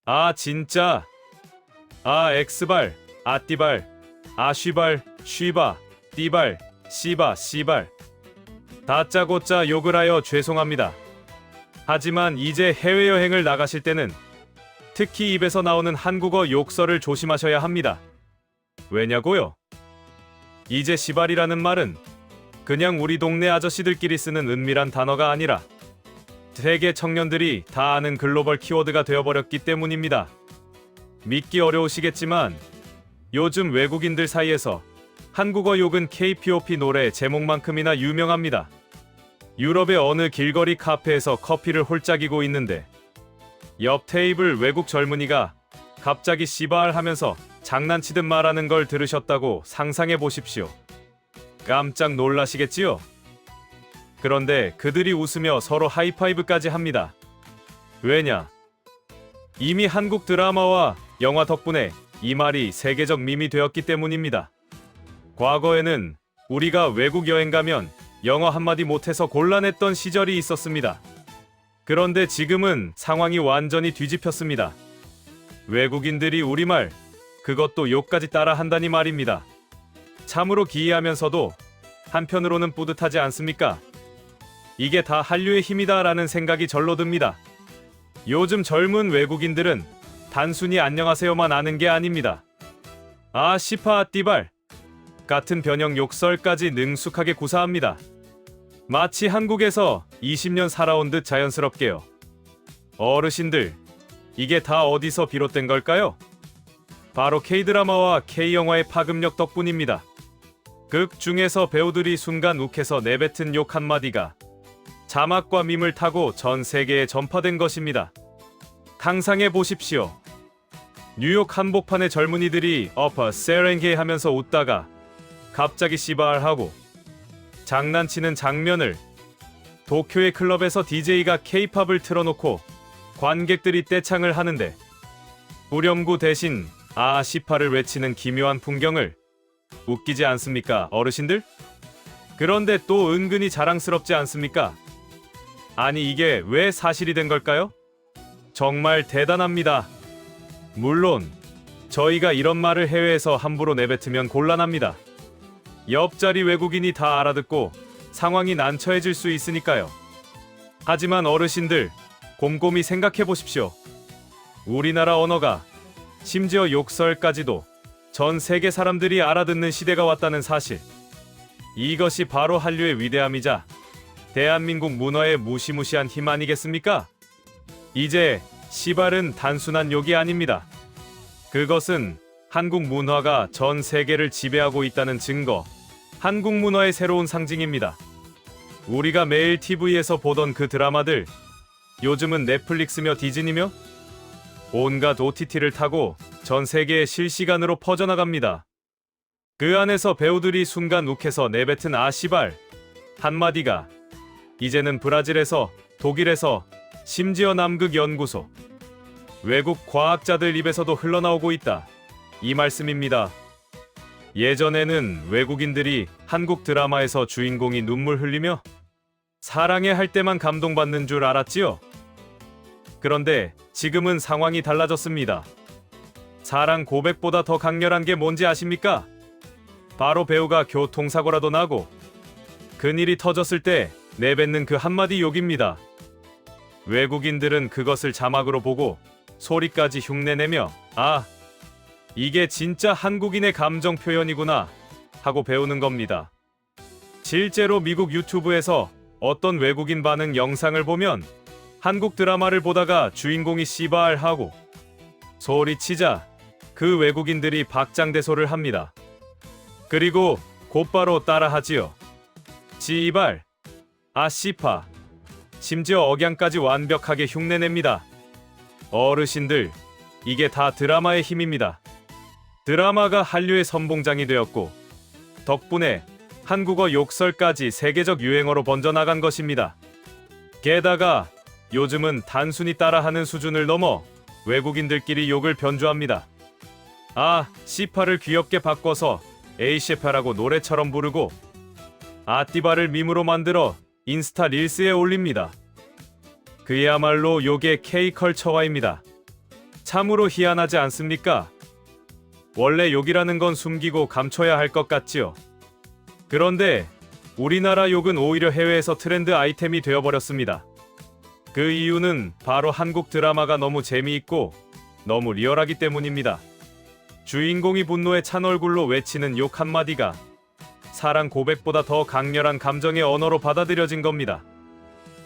아 진짜. 아 엑스발, 아띠발, 아쉬발, 쉬바, 띠발, 씨바, 씨발. 다짜고짜 욕을 하여 죄송합니다. 하지만 이제 해외여행을 나가실 때는 특히 입에서 나오는 한국어 욕설을 조심하셔야 합니다. 왜냐고요? 이제 시발이라는 말은 그냥 우리 동네 아저씨들끼리 쓰는 은밀한 단어가 아니라 세계 청년들이 다 아는 글로벌 키워드가 되어버렸기 때문입니다. 믿기 어려우시겠지만 요즘 외국인들 사이에서 한국어 욕은 K-POP 노래 제목만큼이나 유명합니다. 유럽의 어느 길거리 카페에서 커피를 홀짝이고 있는데 옆 테이블 외국 젊은이가 갑자기 씨발 하면서 장난치듯 말하는 걸 들으셨다고 상상해 보십시오. 깜짝 놀라시겠지요? 그런데 그들이 웃으며 서로 하이파이브까지 합니다. 왜냐? 이미 한국 드라마와 영화 덕분에 이 말이 세계적 밈이 되었기 때문입니다. 과거에는 우리가 외국 여행 가면 영어 한마디 못해서 곤란했던 시절이 있었습니다. 그런데 지금은 상황이 완전히 뒤집혔습니다. 외국인들이 우리말, 그것도 욕까지 따라한다니 말입니다. 참으로 기이하면서도 한편으로는 뿌듯하지 않습니까? 이게 다 한류의 힘이다라는 생각이 절로 듭니다. 요즘 젊은 외국인들은 단순히 안녕하세요만 아는 게 아닙니다. 아 시파 띠발 같은 변형 욕설까지 능숙하게 구사합니다. 마치 한국에서 20년 살아온 듯 자연스럽게요. 어르신들, 이게 다 어디서 비롯된 걸까요? 바로 K드라마와 K영화의 파급력 덕분입니다. 극 중에서 배우들이 순간 욱해서 내뱉은 욕 한마디가 자막과 밈을 타고 전 세계에 전파된 것입니다. 상상해 보십시오. 뉴욕 한복판의 젊은이들이 어퍼 세렝게 하면서 웃다가 갑자기 씨발하고 장난치는 장면을 도쿄의 클럽에서 DJ가 K-팝을 틀어놓고 관객들이 떼창을 하는데 후렴구 대신 아 시파를 외치는 기묘한 풍경을 웃기지 않습니까, 어르신들? 그런데 또 은근히 자랑스럽지 않습니까? 아니 이게 왜 사실이 된 걸까요? 정말 대단합니다. 물론 저희가 이런 말을 해외에서 함부로 내뱉으면 곤란합니다. 옆자리 외국인이 다 알아듣고 상황이 난처해질 수 있으니까요. 하지만 어르신들, 곰곰이 생각해 보십시오. 우리나라 언어가 심지어 욕설까지도 전 세계 사람들이 알아듣는 시대가 왔다는 사실. 이것이 바로 한류의 위대함이자 대한민국 문화의 무시무시한 힘 아니겠습니까? 이제 시발은 단순한 욕이 아닙니다. 그것은 한국 문화가 전 세계를 지배하고 있다는 증거, 한국 문화의 새로운 상징입니다. 우리가 매일 TV에서 보던 그 드라마들, 요즘은 넷플릭스며 디즈니며 온갖 OTT를 타고 전 세계에 실시간으로 퍼져나갑니다. 그 안에서 배우들이 순간 욱해서 내뱉은 아시발 한마디가 이제는 브라질에서, 독일에서, 심지어 남극연구소, 외국 과학자들 입에서도 흘러나오고 있다. 이 말씀입니다. 예전에는 외국인들이 한국 드라마에서 주인공이 눈물 흘리며 사랑해 할 때만 감동받는 줄 알았지요? 그런데 지금은 상황이 달라졌습니다. 사랑 고백보다 더 강렬한 게 뭔지 아십니까? 바로 배우가 교통사고라도 나고 그일이 터졌을 때 내뱉는 그 한마디 욕입니다. 외국인들은 그것을 자막으로 보고 소리까지 흉내내며 아, 이게 진짜 한국인의 감정 표현이구나 하고 배우는 겁니다. 실제로 미국 유튜브에서 어떤 외국인 반응 영상을 보면 한국 드라마를 보다가 주인공이 씨발하고 소리치자 그 외국인들이 박장대소를 합니다. 그리고 곧바로 따라하지요. 씨발, 아씨파, 심지어 억양까지 완벽하게 흉내냅니다. 어르신들, 이게 다 드라마의 힘입니다. 드라마가 한류의 선봉장이 되었고 덕분에 한국어 욕설까지 세계적 유행어로 번져나간 것입니다. 게다가 요즘은 단순히 따라하는 수준을 넘어 외국인들끼리 욕을 변주합니다. 아, 씨파를 귀엽게 바꿔서 에이셰파라고 노래처럼 부르고 아띠바를 밈으로 만들어 인스타 릴스에 올립니다. 그야말로 욕의 K컬처화입니다. 참으로 희한하지 않습니까? 원래 욕이라는 건 숨기고 감춰야 할 것 같지요. 그런데 우리나라 욕은 오히려 해외에서 트렌드 아이템이 되어버렸습니다. 그 이유는 바로 한국 드라마가 너무 재미있고 너무 리얼하기 때문입니다. 주인공이 분노에 찬 얼굴로 외치는 욕 한마디가 사랑 고백보다 더 강렬한 감정의 언어로 받아들여진 겁니다.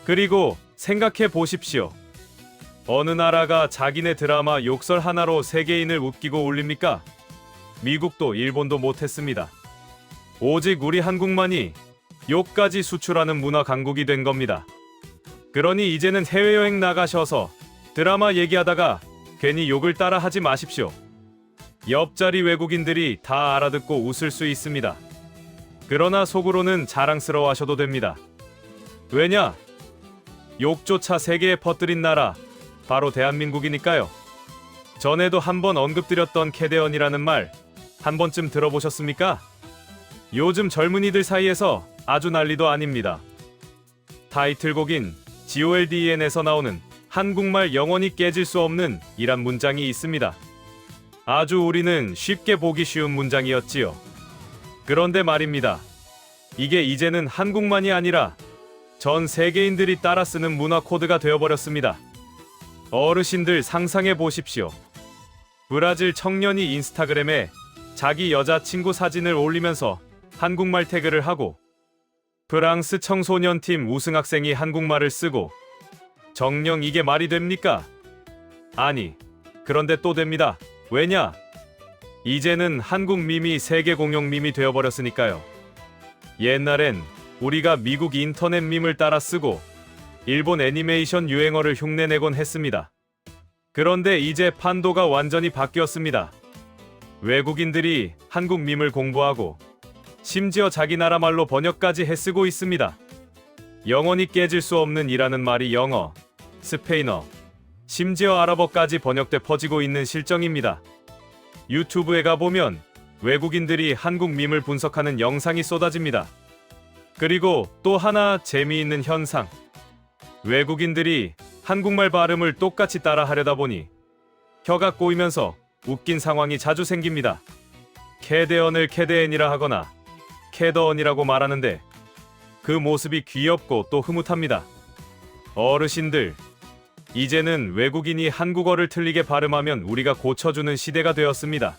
그리고 생각해 보십시오. 어느 나라가 자기네 드라마 욕설 하나로 세계인을 웃기고 올립니까? 미국도 일본도 못했습니다. 오직 우리 한국만이 욕까지 수출하는 문화 강국이 된 겁니다. 그러니 이제는 해외여행 나가셔서 드라마 얘기하다가 괜히 욕을 따라 하지 마십시오. 옆자리 외국인들이 다 알아듣고 웃을 수 있습니다. 그러나 속으로는 자랑스러워 하셔도 됩니다. 왜냐? 욕조차 세계에 퍼뜨린 나라 바로 대한민국이니까요. 전에도 한번 언급드렸던 캐대언이라는 말 한 번쯤 들어보셨습니까? 요즘 젊은이들 사이에서 아주 난리도 아닙니다. 타이틀곡인 GOLDEN에서 나오는 한국말 영원히 깨질 수 없는 이란 문장이 있습니다. 아주 우리는 쉽게 보기 쉬운 문장이었지요. 그런데 말입니다. 이게 이제는 한국만이 아니라 전 세계인들이 따라 쓰는 문화 코드가 되어버렸습니다. 어르신들 상상해 보십시오. 브라질 청년이 인스타그램에 자기 여자친구 사진을 올리면서 한국말 태그를 하고 프랑스 청소년팀 우승학생이 한국말을 쓰고 정녕 이게 말이 됩니까? 아니, 그런데 또 됩니다. 왜냐? 이제는 한국 밈이 세계 공용 밈이 되어버렸으니까요. 옛날엔 우리가 미국 인터넷 밈을 따라 쓰고 일본 애니메이션 유행어를 흉내내곤 했습니다. 그런데 이제 판도가 완전히 바뀌었습니다. 외국인들이 한국 밈을 공부하고 심지어 자기 나라 말로 번역까지 해쓰고 있습니다. 영원히 깨질 수 없는 이라는 말이 영어, 스페인어, 심지어 아랍어까지 번역돼 퍼지고 있는 실정입니다. 유튜브에 가보면 외국인들이 한국 밈을 분석하는 영상이 쏟아집니다. 그리고 또 하나 재미있는 현상. 외국인들이 한국말 발음을 똑같이 따라 하려다 보니 혀가 꼬이면서 웃긴 상황이 자주 생깁니다. 캐대언을 캐대엔이라 하거나 캐더언이라고 말하는데 그 모습이 귀엽고 또 흐뭇합니다. 어르신들, 이제는 외국인이 한국어를 틀리게 발음하면 우리가 고쳐주는 시대가 되었습니다.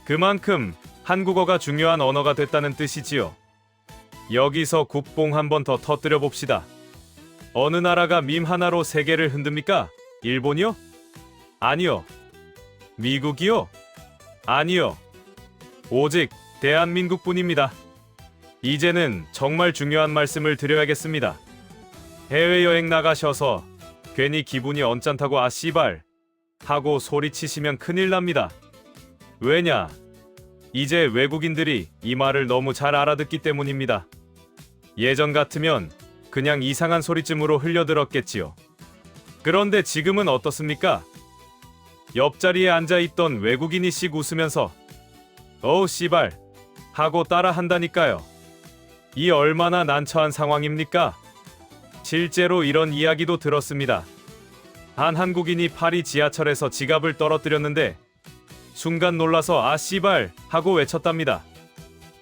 그만큼 한국어가 중요한 언어가 됐다는 뜻이지요. 여기서 국뽕 한번 더 터뜨려 봅시다. 어느 나라가 밈 하나로 세계를 흔듭니까? 일본이요? 아니요. 미국이요? 아니요. 오직 대한민국뿐입니다. 이제는 정말 중요한 말씀을 드려야겠습니다. 해외여행 나가셔서 괜히 기분이 언짢다고 아 씨발 하고 소리치시면 큰일 납니다. 왜냐? 이제 외국인들이 이 말을 너무 잘 알아듣기 때문입니다. 예전 같으면 그냥 이상한 소리쯤으로 흘려들었겠지요. 그런데 지금은 어떻습니까? 옆자리에 앉아있던 외국인이 씩 웃으면서 어우 씨발 하고 따라 한다니까요. 이 얼마나 난처한 상황입니까? 실제로 이런 이야기도 들었습니다. 한 한국인이 파리 지하철에서 지갑을 떨어뜨렸는데 순간 놀라서 아 씨발 하고 외쳤답니다.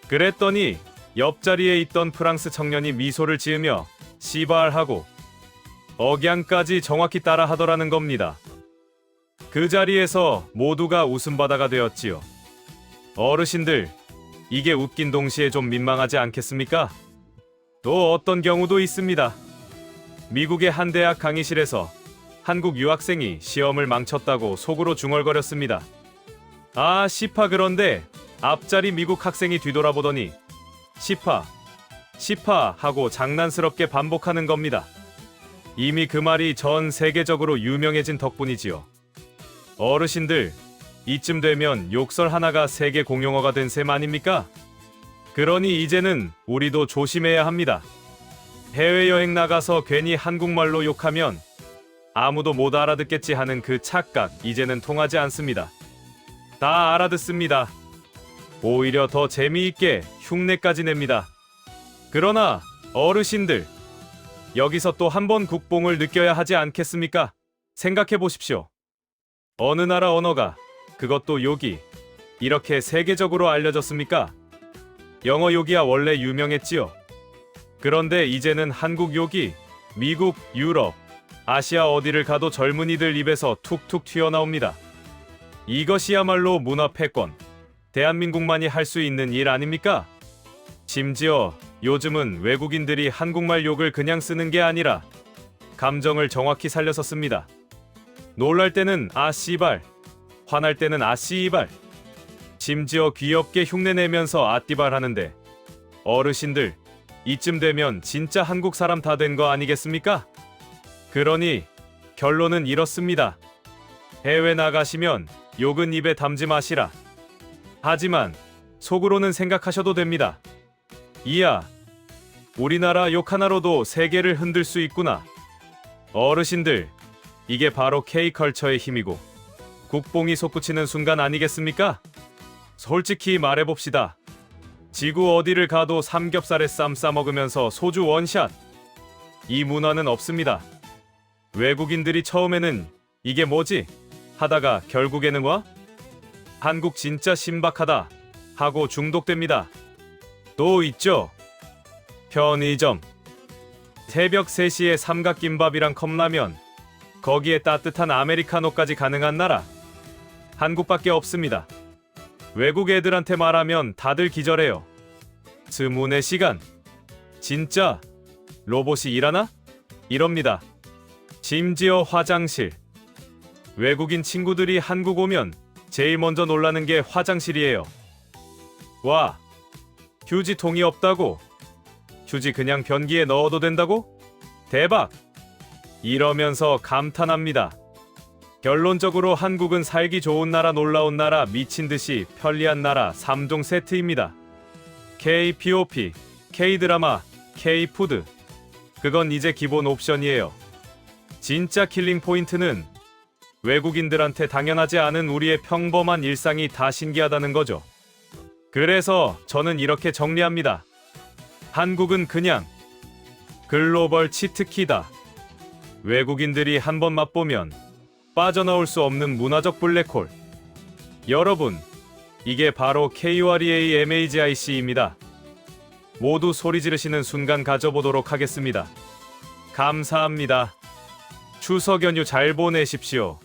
그랬더니 옆자리에 있던 프랑스 청년이 미소를 지으며 씨발 하고 억양까지 정확히 따라 하더라는 겁니다. 그 자리에서 모두가 웃음바다가 되었지요. 어르신들, 이게 웃긴 동시에 좀 민망하지 않겠습니까? 또 어떤 경우도 있습니다. 미국의 한 대학 강의실에서 한국 유학생이 시험을 망쳤다고 속으로 중얼거렸습니다. 아 시파 그런데 앞자리 미국 학생이 뒤돌아보더니 시파, 시파 하고 장난스럽게 반복하는 겁니다. 이미 그 말이 전 세계적으로 유명해진 덕분이지요. 어르신들, 이쯤 되면 욕설 하나가 세계 공용어가 된 셈 아닙니까? 그러니 이제는 우리도 조심해야 합니다. 해외여행 나가서 괜히 한국말로 욕하면 아무도 못 알아듣겠지 하는 그 착각 이제는 통하지 않습니다. 다 알아듣습니다. 오히려 더 재미있게 흉내까지 냅니다. 그러나 어르신들, 여기서 또 한 번 국뽕을 느껴야 하지 않겠습니까? 생각해 보십시오. 어느 나라 언어가, 그것도 욕이, 이렇게 세계적으로 알려졌습니까? 영어 욕이야 원래 유명했지요. 그런데 이제는 한국 욕이 미국, 유럽, 아시아 어디를 가도 젊은이들 입에서 툭툭 튀어나옵니다. 이것이야말로 문화 패권, 대한민국만이 할 수 있는 일 아닙니까? 심지어 요즘은 외국인들이 한국말 욕을 그냥 쓰는 게 아니라 감정을 정확히 살려서 씁니다. 놀랄 때는 아 씨발, 화날 때는 아 씨발, 심지어 귀엽게 흉내내면서 아띠발 하는데 어르신들, 이쯤 되면 진짜 한국 사람 다 된 거 아니겠습니까? 그러니 결론은 이렇습니다. 해외 나가시면 욕은 입에 담지 마시라. 하지만 속으로는 생각하셔도 됩니다. 이야, 우리나라 욕 하나로도 세계를 흔들 수 있구나. 어르신들, 이게 바로 K컬처의 힘이고 국뽕이 솟구치는 순간 아니겠습니까? 솔직히 말해봅시다. 지구 어디를 가도 삼겹살에 쌈 싸먹으면서 소주 원샷. 이 문화는 없습니다. 외국인들이 처음에는 이게 뭐지? 하다가 결국에는 와? 한국 진짜 신박하다 하고 중독됩니다. 또 있죠. 편의점. 새벽 3시에 삼각김밥이랑 컵라면, 거기에 따뜻한 아메리카노까지 가능한 나라. 한국밖에 없습니다. 외국 애들한테 말하면 다들 기절해요. 스문의 시간. 진짜 로봇이 일하나? 이럽니다. 심지어 화장실. 외국인 친구들이 한국 오면 제일 먼저 놀라는 게 화장실이에요. 와, 휴지통이 없다고? 휴지 그냥 변기에 넣어도 된다고? 대박! 이러면서 감탄합니다. 결론적으로 한국은 살기 좋은 나라, 놀라운 나라, 미친듯이 편리한 나라 3종 세트입니다. K-POP, K-드라마, K-푸드. 그건 이제 기본 옵션이에요. 진짜 킬링 포인트는 외국인들한테 당연하지 않은 우리의 평범한 일상이 다 신기하다는 거죠. 그래서 저는 이렇게 정리합니다. 한국은 그냥 글로벌 치트키다. 외국인들이 한번 맛보면 빠져나올 수 없는 문화적 블랙홀. 여러분, 이게 바로 KUREA MAGIC입니다. 모두 소리 지르시는 순간 가져보도록 하겠습니다. 감사합니다. 추석 연휴 잘 보내십시오.